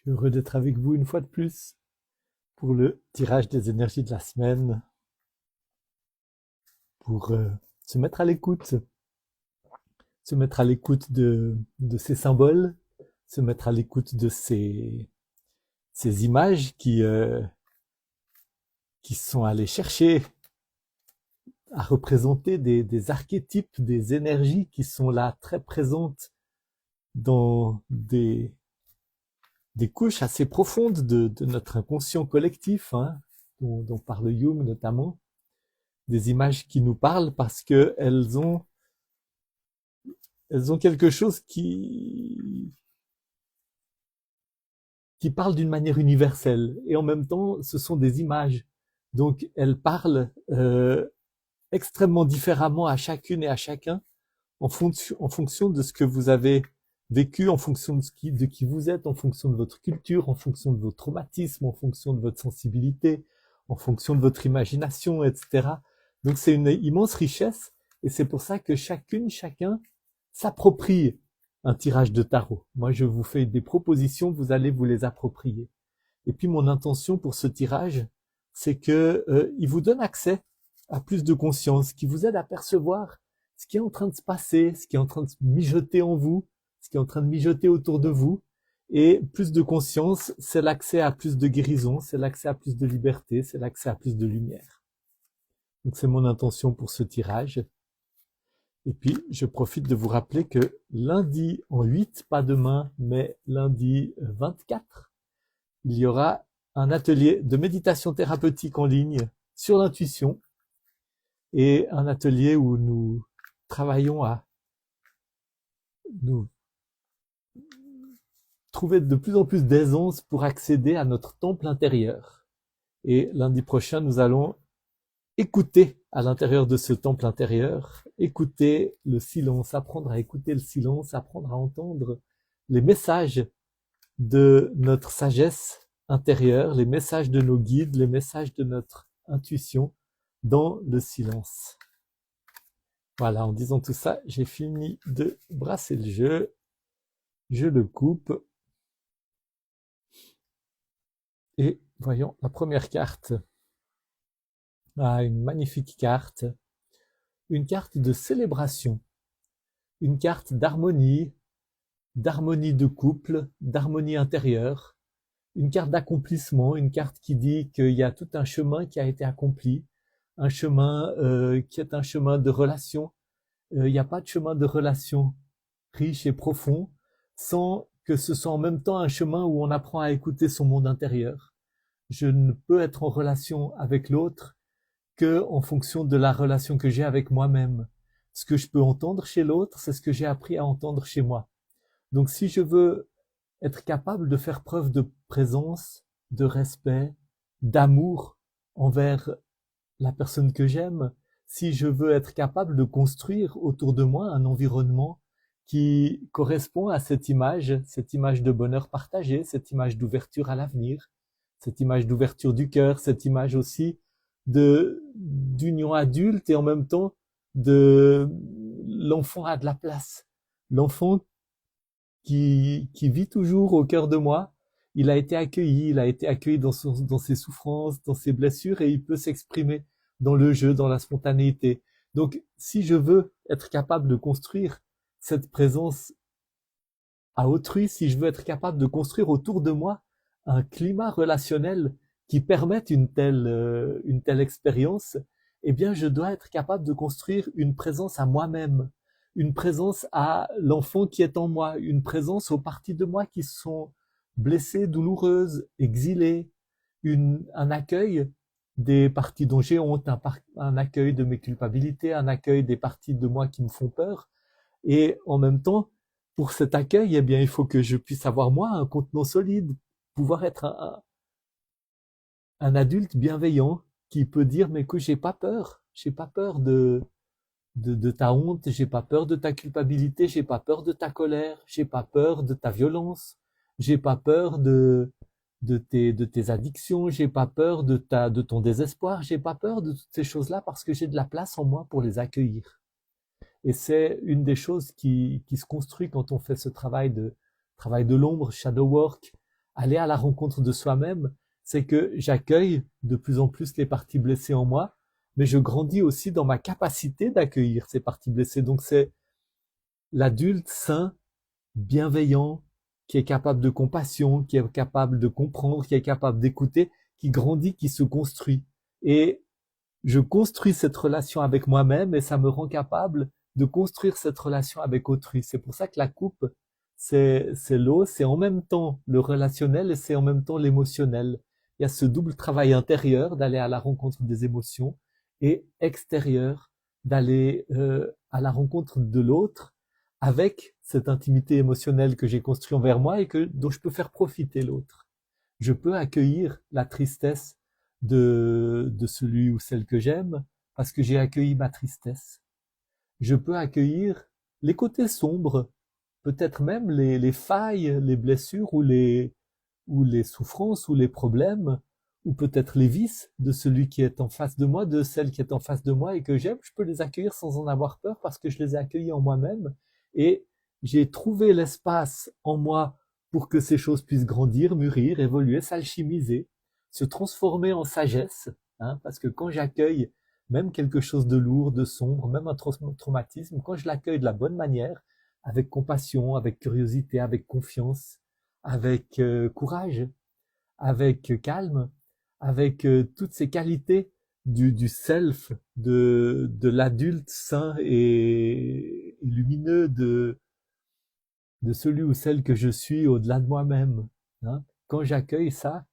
suis heureux d'être avec vous une fois de plus pour le tirage des énergies de la semaine, pour se mettre à l'écoute, se mettre à l'écoute de ces symboles, se mettre à l'écoute de ces images qui sont allées chercher à représenter des archétypes, des énergies qui sont là très présentes dans des couches assez profondes de notre inconscient collectif, hein, dont parle Jung notamment, des images qui nous parlent parce que elles ont quelque chose qui parle d'une manière universelle et en même temps ce sont des images, donc elles parlent extrêmement différemment à chacune et à chacun en fonction de ce que vous avez vécu, en fonction de qui vous êtes, en fonction de votre culture, en fonction de vos traumatismes, en fonction de votre sensibilité, en fonction de votre imagination, etc. Donc c'est une immense richesse et c'est pour ça que chacun s'approprie un tirage de tarot. Moi, je vous fais des propositions, vous allez vous les approprier. Et puis mon intention pour ce tirage, c'est que il vous donne accès à plus de conscience, qui vous aide à percevoir ce qui est en train de se passer, ce qui est en train de mijoter en vous, ce qui est en train de mijoter autour de vous. Et plus de conscience, c'est l'accès à plus de guérison, c'est l'accès à plus de liberté, c'est l'accès à plus de lumière. Donc c'est mon intention pour ce tirage. Et puis, je profite de vous rappeler que lundi en 8, pas demain, mais lundi 24, il y aura un atelier de méditation thérapeutique en ligne sur l'intuition et un atelier où nous travaillons à nous trouver de plus en plus d'aisance pour accéder à notre temple intérieur. Et lundi prochain, nous allons écouter à l'intérieur de ce temple intérieur, écouter le silence, apprendre à écouter le silence, apprendre à entendre les messages de notre sagesse intérieure, les messages de nos guides, les messages de notre intuition dans le silence. Voilà, en disant tout ça, j'ai fini de brasser le jeu. Je le coupe. Et voyons la première carte. Ah, une magnifique carte. Une carte de célébration. Une carte d'harmonie de couple, d'harmonie intérieure. Une carte d'accomplissement, une carte qui dit qu'il y a tout un chemin qui a été accompli. Un chemin qui est un chemin de relation. Il n'y a pas de chemin de relation riche et profond sans que ce soit en même temps un chemin où on apprend à écouter son monde intérieur. Je ne peux être en relation avec l'autre que en fonction de la relation que j'ai avec moi-même. Ce que je peux entendre chez l'autre, c'est ce que j'ai appris à entendre chez moi. Donc si je veux être capable de faire preuve de présence, de respect, d'amour envers la personne que j'aime, si je veux être capable de construire autour de moi un environnement qui correspond à cette image de bonheur partagé, cette image d'ouverture à l'avenir, cette image d'ouverture du cœur, cette image aussi d'union adulte et en même temps de l'enfant a de la place. L'enfant qui vit toujours au cœur de moi, il a été accueilli dans ses souffrances, dans ses blessures et il peut s'exprimer dans le jeu, dans la spontanéité. Donc, si je veux être capable de construire cette présence à autrui, si je veux être capable de construire autour de moi un climat relationnel qui permette une telle expérience, eh bien, je dois être capable de construire une présence à moi-même, une présence à l'enfant qui est en moi, une présence aux parties de moi qui sont blessées, douloureuses, exilées, un accueil des parties dont j'ai honte, un accueil de mes culpabilités, un accueil des parties de moi qui me font peur. Et en même temps, pour cet accueil, eh bien, il faut que je puisse avoir moi un contenant solide, pouvoir être un adulte bienveillant qui peut dire mais écoute, j'ai pas peur de ta honte, j'ai pas peur de ta culpabilité, j'ai pas peur de ta colère, j'ai pas peur de ta violence, j'ai pas peur de tes addictions, j'ai pas peur de ton désespoir, j'ai pas peur de toutes ces choses-là parce que j'ai de la place en moi pour les accueillir. Et c'est une des choses qui se construit quand on fait ce travail de l'ombre, shadow work, aller à la rencontre de soi-même, c'est que j'accueille de plus en plus les parties blessées en moi, mais je grandis aussi dans ma capacité d'accueillir ces parties blessées. Donc c'est l'adulte sain, bienveillant, qui est capable de compassion, qui est capable de comprendre, qui est capable d'écouter, qui grandit, qui se construit. Et je construis cette relation avec moi-même et ça me rend capable de construire cette relation avec autrui. C'est pour ça que la coupe, c'est l'eau, c'est en même temps le relationnel et c'est en même temps l'émotionnel. Il y a ce double travail intérieur d'aller à la rencontre des émotions et extérieur d'aller à la rencontre de l'autre avec cette intimité émotionnelle que j'ai construite envers moi et dont je peux faire profiter l'autre. Je peux accueillir la tristesse de celui ou celle que j'aime parce que j'ai accueilli ma tristesse. Je peux accueillir les côtés sombres, peut-être même les failles, les blessures ou les souffrances ou les problèmes, ou peut-être les vices de celui qui est en face de moi, de celle qui est en face de moi et que j'aime. Je peux les accueillir sans en avoir peur parce que je les ai accueillis en moi-même et j'ai trouvé l'espace en moi pour que ces choses puissent grandir, mûrir, évoluer, s'alchimiser, se transformer en sagesse, hein, parce que quand j'accueille même quelque chose de lourd, de sombre, même un traumatisme, quand je l'accueille de la bonne manière, avec compassion, avec curiosité, avec confiance, avec courage, avec calme, avec toutes ces qualités du self, de l'adulte sain et lumineux, de celui ou celle que je suis au-delà de moi-même. Hein. Quand j'accueille ça,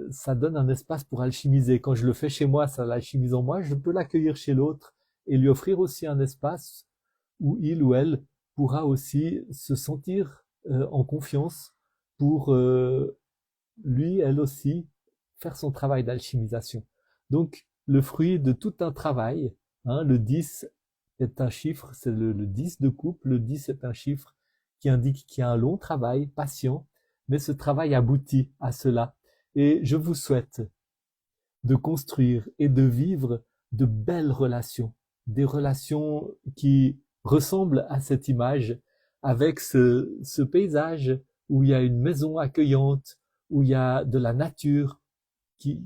ça donne un espace pour alchimiser. Quand je le fais chez moi, ça l'alchimise en moi, je peux l'accueillir chez l'autre et lui offrir aussi un espace où il ou elle pourra aussi se sentir en confiance pour lui, elle aussi, faire son travail d'alchimisation. Donc, le fruit de tout un travail, hein, le 10 est un chiffre, c'est le 10 de coupe, le 10 est un chiffre qui indique qu'il y a un long travail, patient, mais ce travail aboutit à cela. Et je vous souhaite de construire et de vivre de belles relations, des relations qui ressemblent à cette image, avec ce paysage où il y a une maison accueillante, où il y a de la nature qui,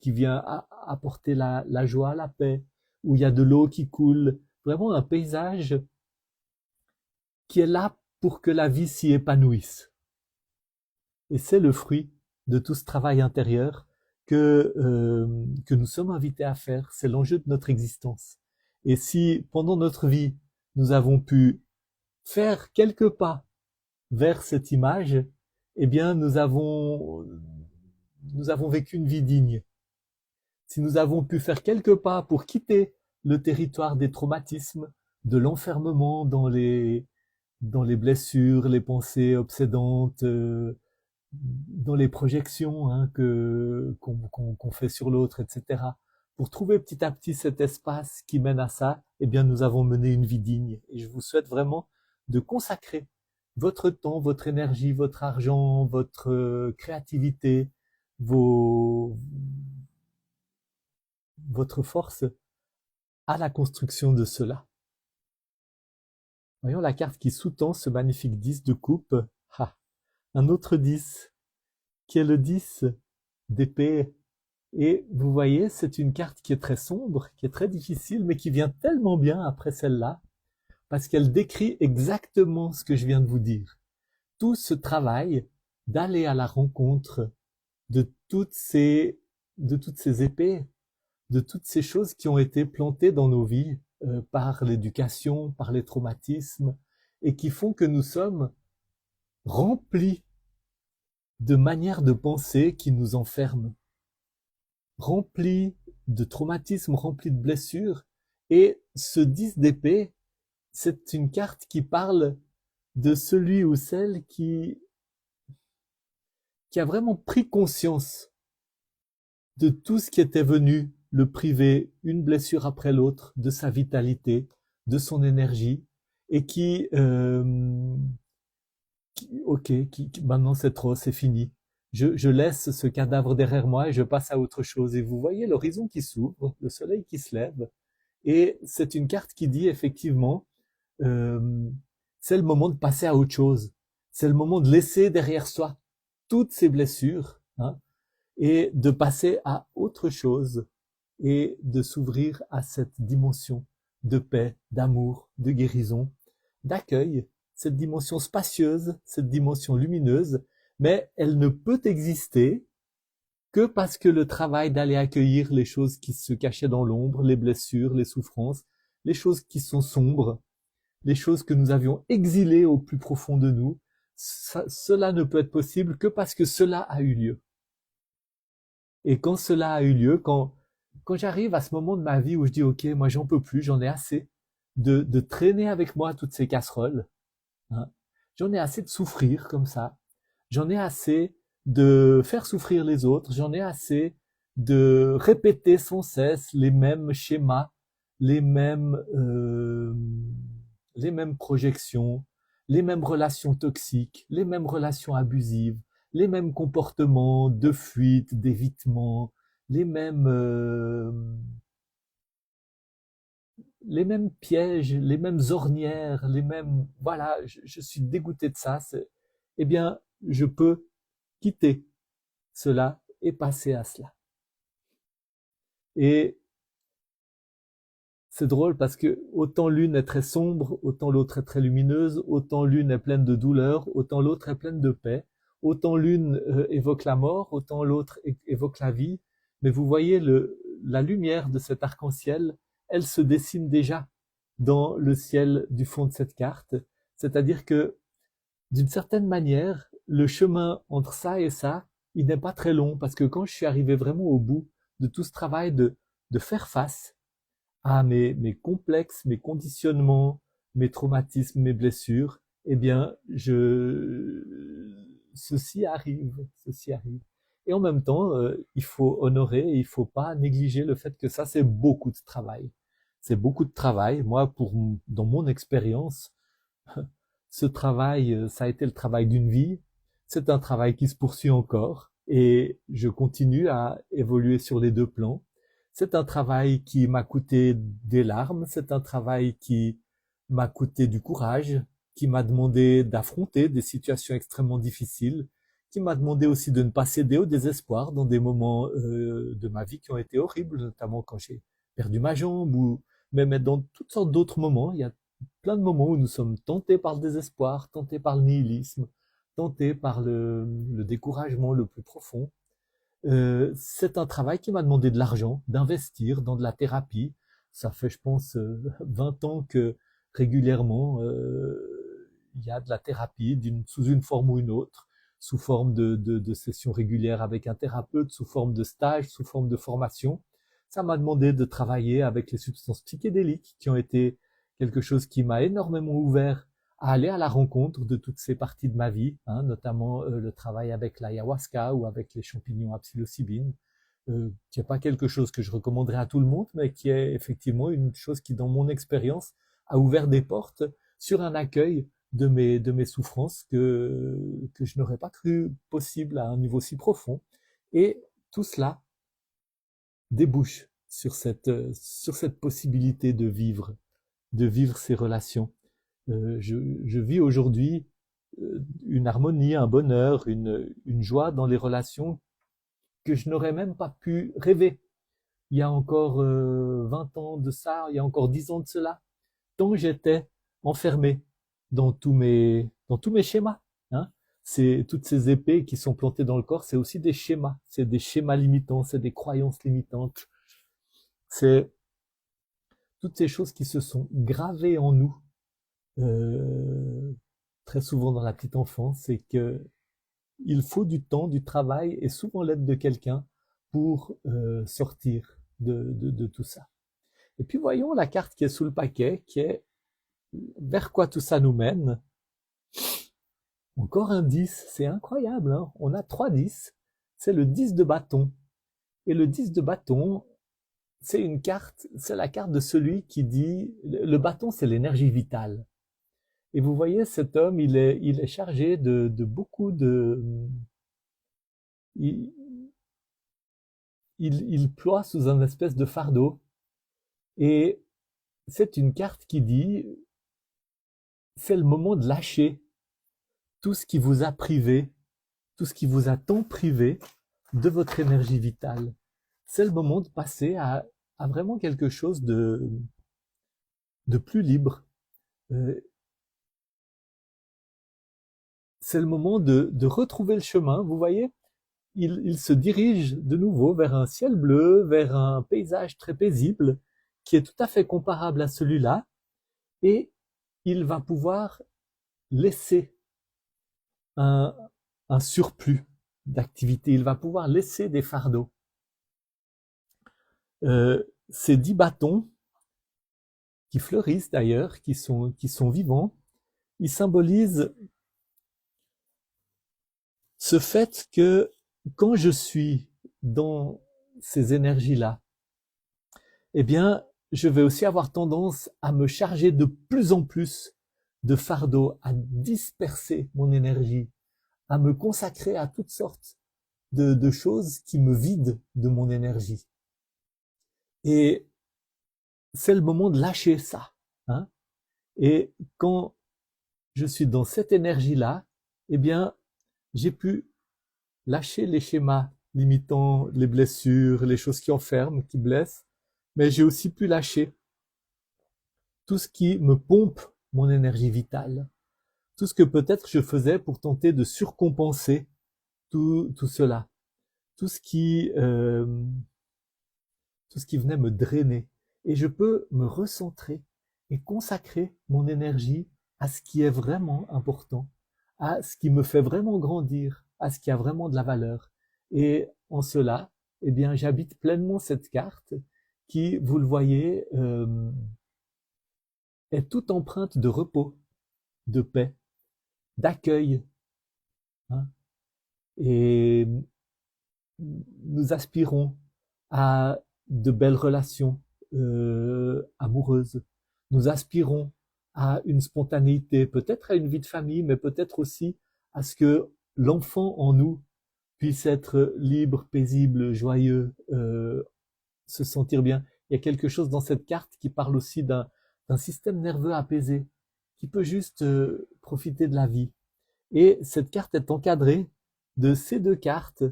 qui vient apporter la joie, la paix, où il y a de l'eau qui coule, vraiment un paysage qui est là pour que la vie s'y épanouisse. Et c'est le fruit de tout ce travail intérieur que nous sommes invités à faire. C'est l'enjeu de notre existence. Et si pendant notre vie, nous avons pu faire quelques pas vers cette image, eh bien nous avons vécu une vie digne. Si nous avons pu faire quelques pas pour quitter le territoire des traumatismes, de l'enfermement dans les blessures, les pensées obsédantes, dans les projections hein, qu'on fait sur l'autre, etc. Pour trouver petit à petit cet espace qui mène à ça, eh bien nous avons mené une vie digne. Et je vous souhaite vraiment de consacrer votre temps, votre énergie, votre argent, votre créativité, votre force à la construction de cela. Voyons la carte qui sous-tend ce magnifique 10 de coupe. Ah, un autre 10, qui est le 10 d'épée. Et vous voyez, c'est une carte qui est très sombre, qui est très difficile, mais qui vient tellement bien après celle-là, parce qu'elle décrit exactement ce que je viens de vous dire. Tout ce travail d'aller à la rencontre de toutes ces épées, de toutes ces choses qui ont été plantées dans nos vies par l'éducation, par les traumatismes, et qui font que nous sommes remplis de manières de penser qui nous enferment, remplis de traumatismes, remplis de blessures. Et ce 10 d'épée, c'est une carte qui parle de celui ou celle qui a vraiment pris conscience de tout ce qui était venu le priver, une blessure après l'autre, de sa vitalité, de son énergie, et maintenant c'est trop, c'est fini. Je laisse ce cadavre derrière moi et je passe à autre chose. Et vous voyez l'horizon qui s'ouvre, le soleil qui se lève, et c'est une carte qui dit effectivement, c'est le moment de passer à autre chose. C'est le moment de laisser derrière soi toutes ces blessures, hein, et de passer à autre chose et de s'ouvrir à cette dimension de paix, d'amour, de guérison, d'accueil, cette dimension spacieuse, cette dimension lumineuse, mais elle ne peut exister que parce que le travail d'aller accueillir les choses qui se cachaient dans l'ombre, les blessures, les souffrances, les choses qui sont sombres, les choses que nous avions exilées au plus profond de nous, cela ne peut être possible que parce que cela a eu lieu. Et quand cela a eu lieu, quand j'arrive à ce moment de ma vie où je dis, OK, moi j'en peux plus, j'en ai assez de traîner avec moi toutes ces casseroles, hein. J'en ai assez de souffrir comme ça. J'en ai assez de faire souffrir les autres. J'en ai assez de répéter sans cesse les mêmes schémas, les mêmes, euh, les mêmes projections, les mêmes relations toxiques, les mêmes relations abusives, les mêmes comportements de fuite, d'évitement, les mêmes, les mêmes pièges, les mêmes ornières, les mêmes... Voilà, je suis dégoûté de ça. Eh bien, je peux quitter cela et passer à cela. Et c'est drôle parce que autant l'une est très sombre, autant l'autre est très lumineuse, autant l'une est pleine de douleur, autant l'autre est pleine de paix, autant l'une évoque la mort, autant l'autre évoque la vie. Mais vous voyez, la lumière de cet arc-en-ciel, elle se dessine déjà dans le ciel du fond de cette carte. C'est-à-dire que, d'une certaine manière, le chemin entre ça et ça, il n'est pas très long parce que quand je suis arrivé vraiment au bout de tout ce travail de faire face à mes complexes, mes conditionnements, mes traumatismes, mes blessures, eh bien, ceci arrive, ceci arrive. Et en même temps, il faut honorer et il faut pas négliger le fait que ça, c'est beaucoup de travail. C'est beaucoup de travail. Moi, dans mon expérience, ce travail, ça a été le travail d'une vie. C'est un travail qui se poursuit encore et je continue à évoluer sur les deux plans. C'est un travail qui m'a coûté des larmes, c'est un travail qui m'a coûté du courage, qui m'a demandé d'affronter des situations extrêmement difficiles, qui m'a demandé aussi de ne pas céder au désespoir dans des moments de ma vie qui ont été horribles, notamment quand j'ai perdu ma jambe ou même dans toutes sortes d'autres moments. Il y a plein de moments où nous sommes tentés par le désespoir, tentés par le nihilisme, tentés par le découragement le plus profond. C'est un travail qui m'a demandé de l'argent, d'investir dans de la thérapie. Ça fait, je pense, 20 ans que régulièrement, il y a de la thérapie sous une forme ou une autre, sous forme de sessions régulières avec un thérapeute, sous forme de stage, sous forme de formation. Ça m'a demandé de travailler avec les substances psychédéliques qui ont été quelque chose qui m'a énormément ouvert à aller à la rencontre de toutes ces parties de ma vie, hein, notamment le travail avec l'ayahuasca ou avec les champignons à psilocybine, qui n'est pas quelque chose que je recommanderais à tout le monde, mais qui est effectivement une chose qui, dans mon expérience, a ouvert des portes sur un accueil de mes souffrances que je n'aurais pas cru possible à un niveau si profond. Et tout cela débouche sur cette possibilité de vivre ces relations. Je vis aujourd'hui une harmonie, un bonheur, une joie dans les relations que je n'aurais même pas pu rêver. Il y a encore 20 ans de ça, il y a encore 10 ans de cela, tant j'étais enfermé dans tous mes schémas, hein. C'est toutes ces épées qui sont plantées dans le corps, c'est aussi des schémas. C'est des schémas limitants, c'est des croyances limitantes. C'est toutes ces choses qui se sont gravées en nous très souvent dans la petite enfance, c'est que il faut du temps, du travail et souvent l'aide de quelqu'un pour sortir de tout ça. Et puis voyons la carte qui est sous le paquet, qui est vers quoi tout ça nous mène. Encore un 10, c'est incroyable, hein, on a 3 10, c'est le 10 de bâton. Et le 10 de bâton, c'est une carte, c'est la carte de celui qui dit, le bâton c'est l'énergie vitale. Et vous voyez, cet homme, il est chargé de beaucoup de... Il, il ploie sous un espèce de fardeau. Et c'est une carte qui dit, c'est le moment de lâcher tout ce qui vous a privé tout ce qui vous a tant privé de votre énergie vitale. C'est le moment de passer à vraiment quelque chose de plus libre. C'est le moment de retrouver le chemin. Vous voyez, il se dirige de nouveau vers un ciel bleu, vers un paysage très paisible, qui est tout à fait comparable à celui-là, et il va pouvoir laisser un surplus d'activité, il va pouvoir laisser des fardeaux. Ces 10 bâtons, qui fleurissent d'ailleurs, qui sont vivants, ils symbolisent ce fait que quand je suis dans ces énergies-là, eh bien, je vais aussi avoir tendance à me charger de plus en plus de fardeaux, à disperser mon énergie, à me consacrer à toutes sortes de choses qui me vident de mon énergie. Et c'est le moment de lâcher ça. Hein. Et quand je suis dans cette énergie-là, eh bien, j'ai pu lâcher les schémas limitant, les blessures, les choses qui enferment, qui blessent, mais j'ai aussi pu lâcher tout ce qui me pompe mon énergie vitale, tout ce que peut-être je faisais pour tenter de surcompenser tout cela, tout ce qui venait me drainer. Et je peux me recentrer et consacrer mon énergie à ce qui est vraiment important, à ce qui me fait vraiment grandir, à ce qui a vraiment de la valeur. Et en cela, eh bien, j'habite pleinement cette carte qui, vous le voyez, est toute empreinte de repos, de paix, d'accueil. Hein. Et nous aspirons à de belles relations amoureuses. Nous aspirons à une spontanéité, peut-être à une vie de famille, mais peut-être aussi à ce que l'enfant en nous puisse être libre, paisible, joyeux, se sentir bien. Il y a quelque chose dans cette carte qui parle aussi d'un système nerveux apaisé, qui peut juste profiter de la vie. Et cette carte est encadrée de ces 2 cartes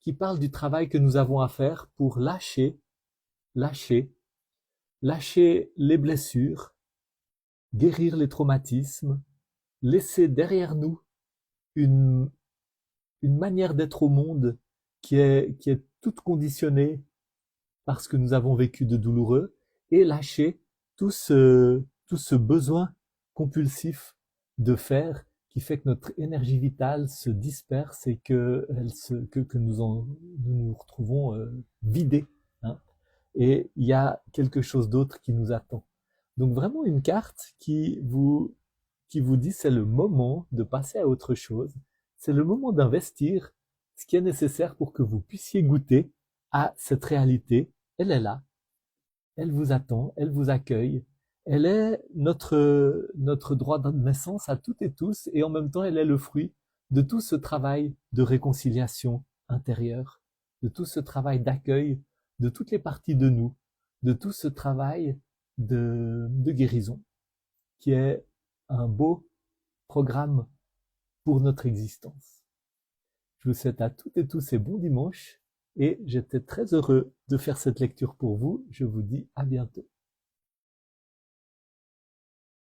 qui parlent du travail que nous avons à faire pour lâcher les blessures, guérir les traumatismes, laisser derrière nous une manière d'être au monde qui est toute conditionnée par ce que nous avons vécu de douloureux, et lâcher tout ce besoin compulsif de faire qui fait que notre énergie vitale se disperse et que nous nous retrouvons vidés. Hein. Et il y a quelque chose d'autre qui nous attend. Donc vraiment une carte qui vous dit c'est le moment de passer à autre chose, c'est le moment d'investir ce qui est nécessaire pour que vous puissiez goûter à cette réalité. Elle est là, elle vous attend, elle vous accueille, elle est notre droit de naissance à toutes et tous, et en même temps elle est le fruit de tout ce travail de réconciliation intérieure, de tout ce travail d'accueil de toutes les parties de nous, de tout ce travail de guérison, qui est un beau programme pour notre existence. Je vous souhaite à toutes et tous un bon dimanche, et j'étais très heureux de faire cette lecture pour vous. Je vous dis à bientôt.